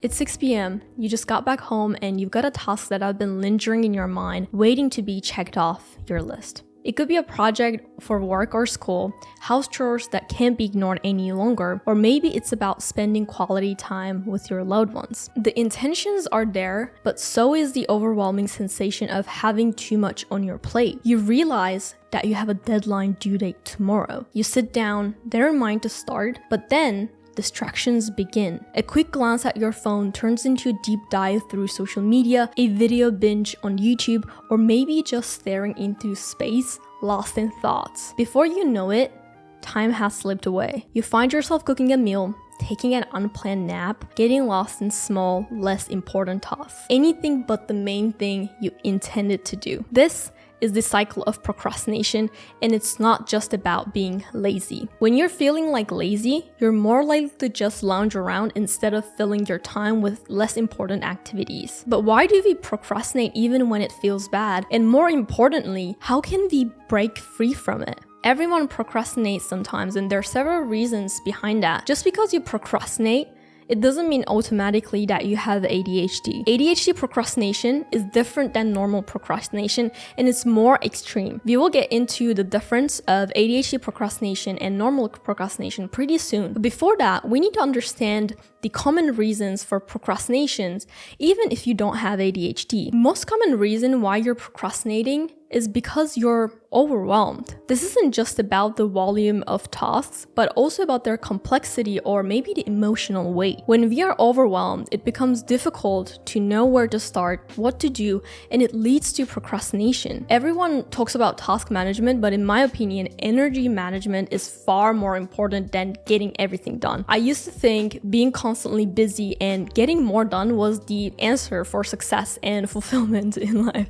It's 6 p.m. You just got back home and you've got a task that have been lingering in your mind, waiting to be checked off your list. It could be a project for work or school, house chores that can't be ignored any longer, or maybe it's about spending quality time with your loved ones. The intentions are there, but so is the overwhelming sensation of having too much on your plate. You realize that you have a deadline due date tomorrow. You sit down, they're in mind to start, but then distractions begin. A quick glance at your phone turns into a deep dive through social media, a video binge on YouTube, or maybe just staring into space, lost in thoughts. Before you know it, time has slipped away. You find yourself cooking a meal, taking an unplanned nap, getting lost in small, less important tasks. Anything but the main thing you intended to do. This is the cycle of procrastination, and it's not just about being lazy. When you're feeling like lazy, you're more likely to just lounge around instead of filling your time with less important activities. But why do we procrastinate even when it feels bad? And more importantly, how can we break free from it? Everyone procrastinates sometimes, and there are several reasons behind that. Just because you procrastinate, it doesn't mean automatically that you have ADHD. ADHD procrastination is different than normal procrastination, and it's more extreme. We will get into the difference of ADHD procrastination and normal procrastination pretty soon. But before that, we need to understand the common reasons for procrastinations, even if you don't have ADHD. Most common reason why you're procrastinating is because you're overwhelmed. This isn't just about the volume of tasks, but also about their complexity or maybe the emotional weight. When we are overwhelmed, it becomes difficult to know where to start, what to do, and it leads to procrastination. Everyone talks about task management, but in my opinion, energy management is far more important than getting everything done. I used to think being constantly busy and getting more done was the answer for success and fulfillment in life.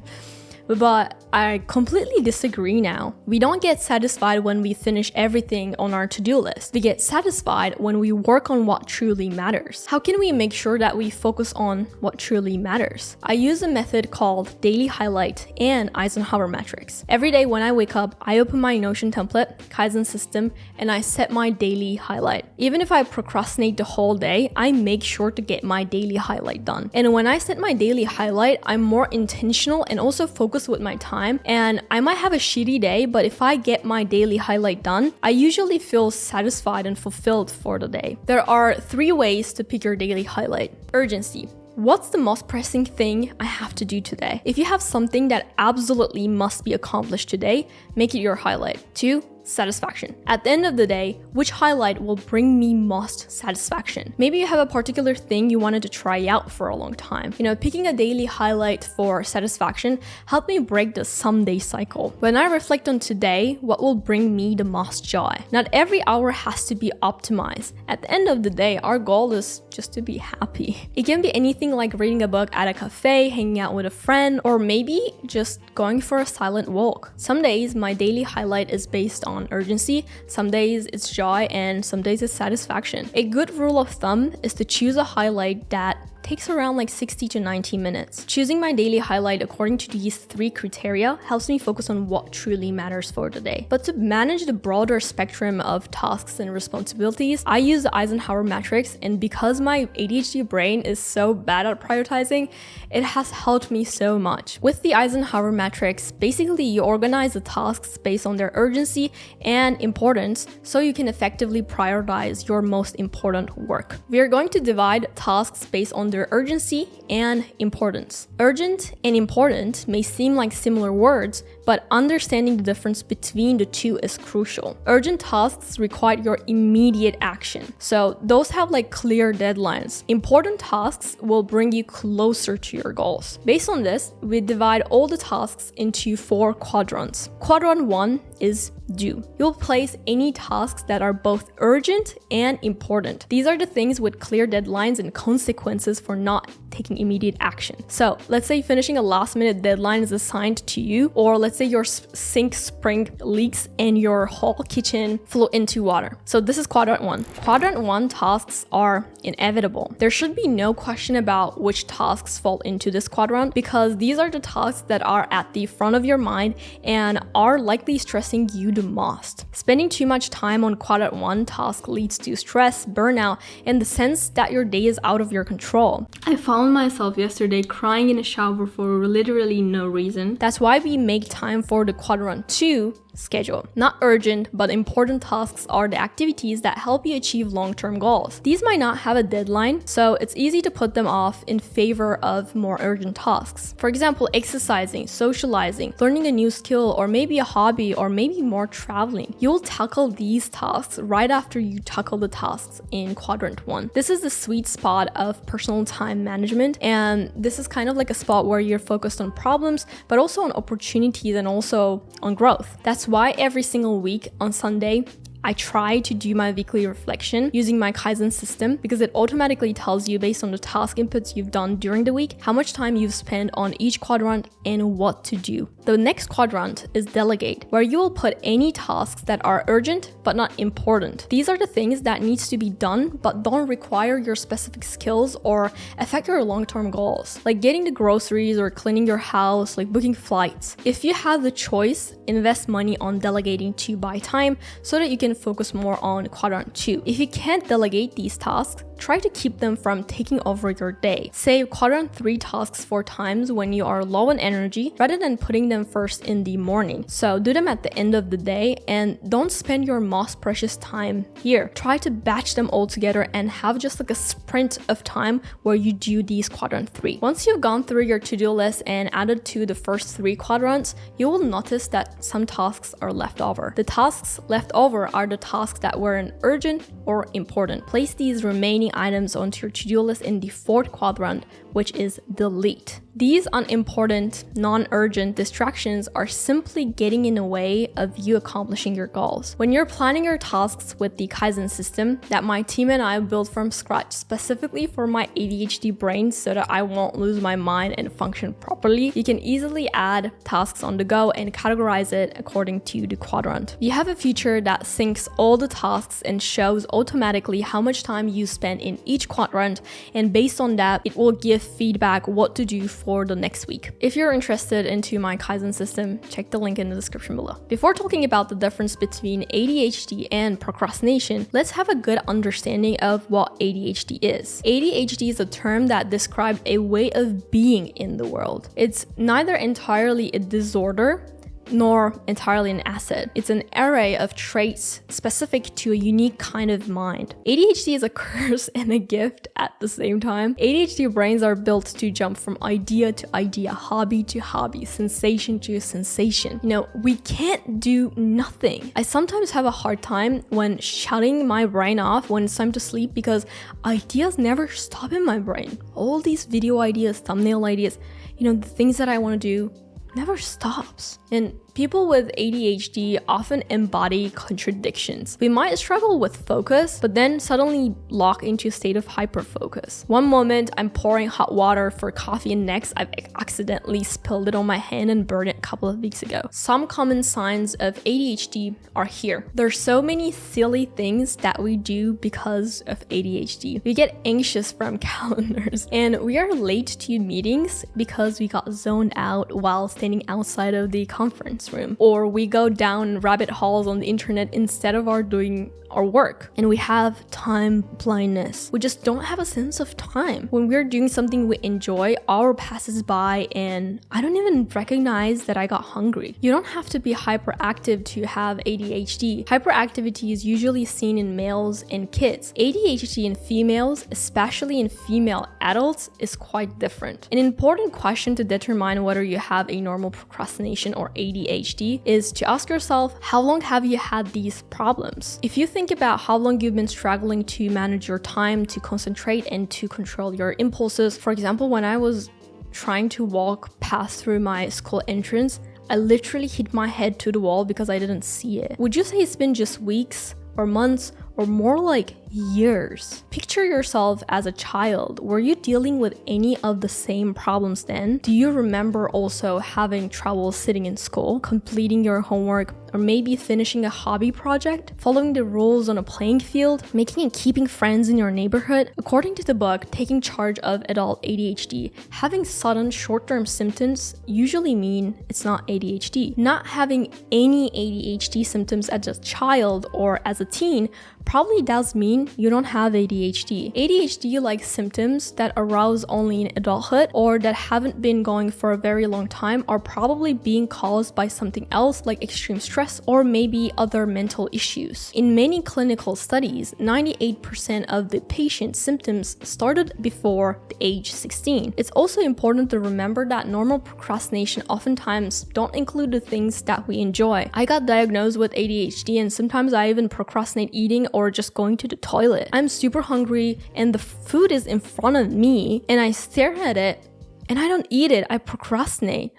But I completely disagree now. We don't get satisfied when we finish everything on our to-do list. We get satisfied when we work on what truly matters. How can we make sure that we focus on what truly matters? I use a method called Daily Highlight and Eisenhower Matrix. Every day when I wake up, I open my Notion template, Kaizen system, and I set my daily highlight. Even if I procrastinate the whole day, I make sure to get my daily highlight done. And when I set my daily highlight, I'm more intentional and also focused with my time, and I might have a shitty day, but if I get my daily highlight done, I usually feel satisfied and fulfilled for the day. There are 3 ways to pick your daily highlight. Urgency. What's the most pressing thing I have to do today? If you have something that absolutely must be accomplished today, make it your highlight. 2, satisfaction. At the end of the day, which highlight will bring me most satisfaction? Maybe you have a particular thing you wanted to try out for a long time. Picking a daily highlight for satisfaction helped me break the someday cycle. When I reflect on today, what will bring me the most joy? Not every hour has to be optimized. At the end of the day, our goal is just to be happy. It can be anything like reading a book at a cafe, hanging out with a friend, or maybe just going for a silent walk. Some days, my daily highlight is based on urgency, some days it's joy, and some days it's satisfaction. A good rule of thumb is to choose a highlight that takes around 60 to 90 minutes. Choosing my daily highlight according to these 3 criteria helps me focus on what truly matters for the day. But to manage the broader spectrum of tasks and responsibilities, I use the Eisenhower Matrix, and because my ADHD brain is so bad at prioritizing, it has helped me so much. With the Eisenhower Matrix, basically you organize the tasks based on their urgency and importance so you can effectively prioritize your most important work. We are going to divide tasks based on their urgency and importance. Urgent and important may seem like similar words, but understanding the difference between the two is crucial. Urgent tasks require your immediate action, so those have clear deadlines. Important tasks will bring you closer to your goals. Based on this, we divide all the tasks into 4 quadrants. Quadrant 1 is do. You'll place any tasks that are both urgent and important. These are the things with clear deadlines and consequences for not taking immediate action. So let's say finishing a last minute deadline is assigned to you, or let's say your sink spring leaks and your whole kitchen flew into water. So this is quadrant 1. Quadrant 1 tasks are inevitable. There should be no question about which tasks fall into this quadrant because these are the tasks that are at the front of your mind and are likely stressing you the most. Spending too much time on quadrant 1 task leads to stress, burnout, and the sense that your day is out of your control. I found myself yesterday crying in a shower for literally no reason. That's why we make time for the quadrant 2 schedule. Not urgent, but important tasks are the activities that help you achieve long-term goals. These might not have a deadline, so it's easy to put them off in favor of more urgent tasks. For example, exercising, socializing, learning a new skill, or maybe a hobby, or maybe more traveling. You'll tackle these tasks right after you tackle the tasks in quadrant 1. This is the sweet spot of personal time management, and this is kind of like a spot where you're focused on problems, but also on opportunities and also on growth. That's why every single week on Sunday, I try to do my weekly reflection using my Kaizen system because it automatically tells you based on the task inputs you've done during the week, how much time you've spent on each quadrant and what to do. The next quadrant is delegate, where you will put any tasks that are urgent but not important. These are the things that needs to be done but don't require your specific skills or affect your long-term goals, like getting the groceries or cleaning your house, like booking flights. If you have the choice, invest money on delegating to buy time so that you can focus more on quadrant 2. If you can't delegate these tasks, try to keep them from taking over your day. Save quadrant 3 tasks for times when you are low on energy rather than putting them first in the morning. So do them at the end of the day and don't spend your most precious time here. Try to batch them all together and have just like a sprint of time where you do these quadrant 3. Once you've gone through your to-do list and added to the first 3 quadrants, you will notice that some tasks are left over. The tasks left over are the tasks that weren't urgent or important. Place these remaining items onto your to-do list in the 4th quadrant, which is delete. These unimportant, non-urgent distractions are simply getting in the way of you accomplishing your goals. When you're planning your tasks with the Kaizen system that my team and I built from scratch specifically for my ADHD brain so that I won't lose my mind and function properly, you can easily add tasks on the go and categorize it according to the quadrant. You have a feature that syncs all the tasks and shows automatically how much time you spend in each quadrant, and based on that, it will give feedback what to do for the next week. If you're interested into my Kaizen system, check the link in the description below. Before talking about the difference between ADHD and procrastination, let's have a good understanding of what ADHD is. ADHD is a term that describes a way of being in the world. It's neither entirely a disorder nor entirely an asset. It's an array of traits specific to a unique kind of mind. ADHD is a curse and a gift at the same time. ADHD brains are built to jump from idea to idea, hobby to hobby, sensation to sensation. We can't do nothing. I sometimes have a hard time when shutting my brain off when it's time to sleep because ideas never stop in my brain. All these video ideas, thumbnail ideas, the things that I want to do never stops. And people with ADHD often embody contradictions. We might struggle with focus, but then suddenly lock into a state of hyperfocus. One moment, I'm pouring hot water for coffee, and next, I've accidentally spilled it on my hand and burned it a couple of weeks ago. Some common signs of ADHD are here. There's so many silly things that we do because of ADHD. We get anxious from calendars, and we are late to meetings because we got zoned out while standing outside of the conference room, or we go down rabbit holes on the internet instead of doing our work, and we have time blindness. We just don't have a sense of time. When we're doing something we enjoy, hour passes by and I don't even recognize that I got hungry. You don't have to be hyperactive to have ADHD. Hyperactivity is usually seen in males and kids. ADHD in females, especially in female adults, is quite different. An important question to determine whether you have a normal procrastination or ADHD is to ask yourself, how long have you had these problems? If you think about how long you've been struggling to manage your time, to concentrate, and to control your impulses. For example, when I was trying to walk past through my school entrance, I literally hit my head to the wall because I didn't see it. Would you say it's been just weeks or months or more like years. Picture yourself as a child. Were you dealing with any of the same problems then? Do you remember also having trouble sitting in school, completing your homework, or maybe finishing a hobby project, following the rules on a playing field, making and keeping friends in your neighborhood? According to the book, Taking Charge of Adult ADHD, having sudden short-term symptoms usually mean it's not ADHD. Not having any ADHD symptoms as a child or as a teen probably does mean you don't have ADHD. ADHD-like symptoms that arouse only in adulthood or that haven't been going for a very long time are probably being caused by something else like extreme stress or maybe other mental issues. In many clinical studies, 98% of the patient's symptoms started before the age 16. It's also important to remember that normal procrastination oftentimes don't include the things that we enjoy. I got diagnosed with ADHD and sometimes I even procrastinate eating or just going to the toilet. I'm super hungry and the food is in front of me and I stare at it and I don't eat it. I procrastinate.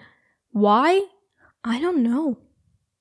Why? I don't know.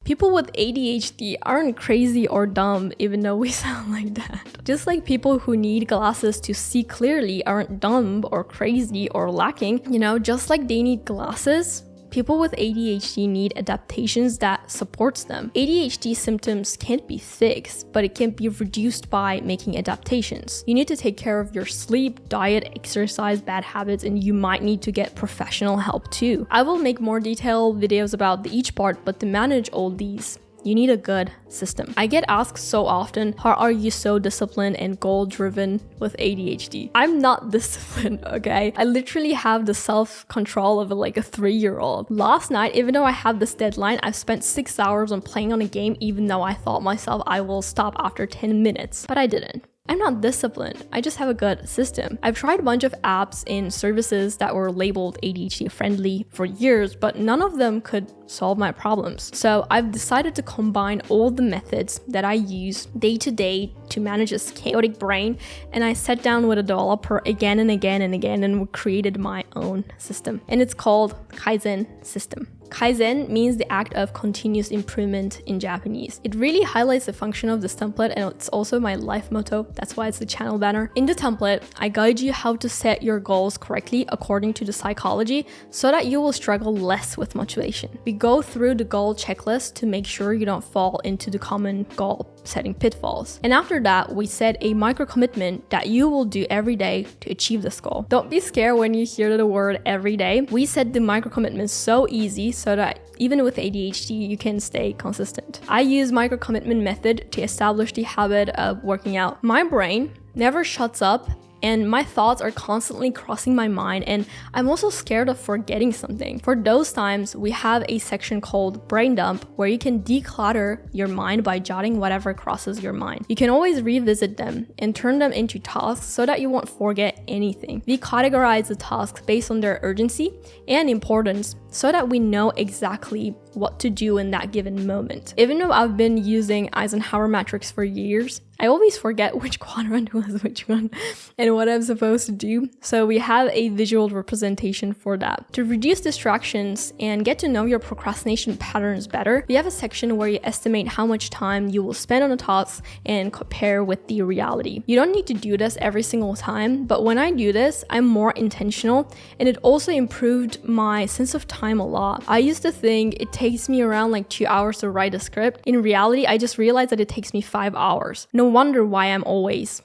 People with ADHD aren't crazy or dumb, even though we sound like that. Just like people who need glasses to see clearly aren't dumb or crazy or lacking, just like they need glasses, people with ADHD need adaptations that supports them. ADHD symptoms can't be fixed, but it can be reduced by making adaptations. You need to take care of your sleep, diet, exercise, bad habits, and you might need to get professional help too. I will make more detailed videos about each part, but to manage all these, you need a good system. I get asked so often, how are you so disciplined and goal-driven with ADHD? I'm not disciplined, okay? I literally have the self-control of like a 3-year-old. Last night, even though I have this deadline, I've spent 6 hours on playing on a game, even though I thought myself I will stop after 10 minutes, but I didn't. I'm not disciplined, I just have a good system. I've tried a bunch of apps and services that were labeled ADHD friendly for years, but none of them could solve my problems. So I've decided to combine all the methods that I use day to day to manage this chaotic brain, and I sat down with a developer again and again and again and created my own system. And it's called Kaizen system. Kaizen means the act of continuous improvement in Japanese. It really highlights the function of this template, and it's also my life motto. That's why it's the channel banner. In the template, I guide you how to set your goals correctly according to the psychology so that you will struggle less with motivation. We go through the goal checklist to make sure you don't fall into the common goal setting pitfalls. And after that, we set a micro commitment that you will do every day to achieve this goal. Don't be scared when you hear the word every day. We set the micro commitment so easy so that even with ADHD, you can stay consistent. I use micro commitment method to establish the habit of working out. My brain never shuts up and my thoughts are constantly crossing my mind, and I'm also scared of forgetting something. For those times, we have a section called brain dump where you can declutter your mind by jotting whatever crosses your mind. You can always revisit them and turn them into tasks so that you won't forget anything. We categorize the tasks based on their urgency and importance so that we know exactly what to do in that given moment. Even though I've been using Eisenhower Matrix for years, I always forget which quadrant was which one and what I'm supposed to do, so we have a visual representation for that. To reduce distractions and get to know your procrastination patterns better, we have a section where you estimate how much time you will spend on a task and compare with the reality. You don't need to do this every single time, but when I do this, I'm more intentional, and it also improved my sense of time a lot. I used to think it takes me around like 2 hours to write a script. In reality, I just realized that it takes me 5 hours. No wonder why I'm always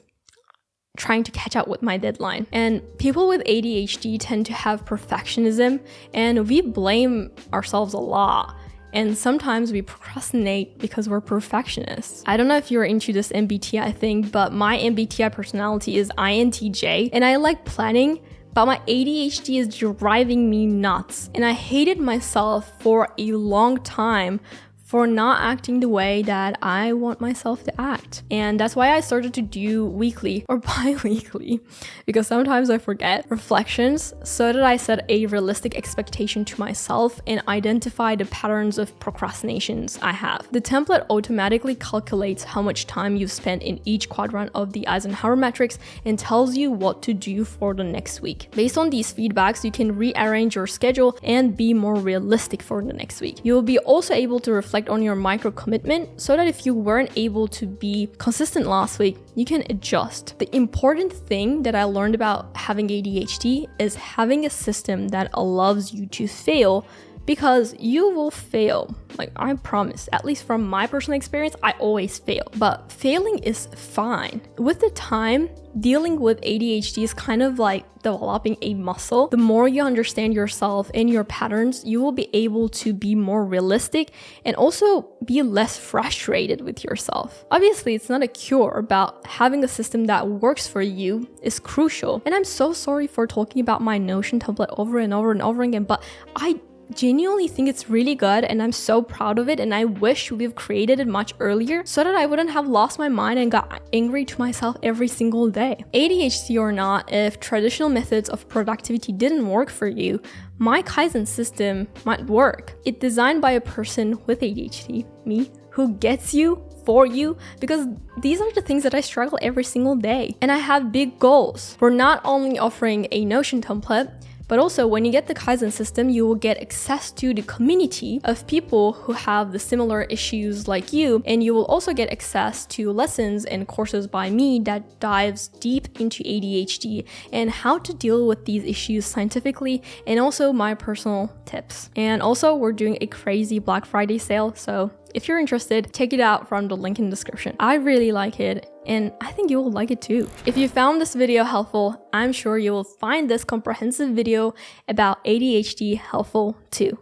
trying to catch up with my deadline. And people with ADHD tend to have perfectionism, and we blame ourselves a lot. And sometimes we procrastinate because we're perfectionists. I don't know if you're into this MBTI thing, but my MBTI personality is INTJ, and I like planning, but my ADHD is driving me nuts. And I hated myself for a long time for not acting the way that I want myself to act. And that's why I started to do weekly or bi-weekly, because sometimes I forget, reflections so that I set a realistic expectation to myself and identify the patterns of procrastinations I have. The template automatically calculates how much time you've spent in each quadrant of the Eisenhower Matrix and tells you what to do for the next week. Based on these feedbacks, you can rearrange your schedule and be more realistic for the next week. You will be also able to reflect reflect on your micro commitment so that if you weren't able to be consistent last week, you can adjust. The important thing that I learned about having ADHD is having a system that allows you to fail, because you will fail. Like, I promise, at least from my personal experience, I always fail. But failing is fine. With the time, dealing with ADHD is kind of like developing a muscle. The more you understand yourself and your patterns, you will be able to be more realistic and also be less frustrated with yourself. Obviously, it's not a cure, but having a system that works for you is crucial. And I'm so sorry for talking about my Notion template over and over and over again, but I genuinely think it's really good and I'm so proud of it, and I wish we've created it much earlier so that I wouldn't have lost my mind and got angry to myself every single day. ADHD or not, if traditional methods of productivity didn't work for you, my Kaizen system might work. It's designed by a person with ADHD, me, who gets you for you, because these are the things that I struggle every single day. And I have big goals. We're not only offering a Notion template, but also when you get the Kaizen system, you will get access to the community of people who have the similar issues like you, and you will also get access to lessons and courses by me that dives deep into ADHD and how to deal with these issues scientifically, and also my personal tips. And also, we're doing a crazy Black Friday sale, so if you're interested, check it out from the link in the description. I really like it, and I think you will like it too. If you found this video helpful, I'm sure you will find this comprehensive video about ADHD helpful too.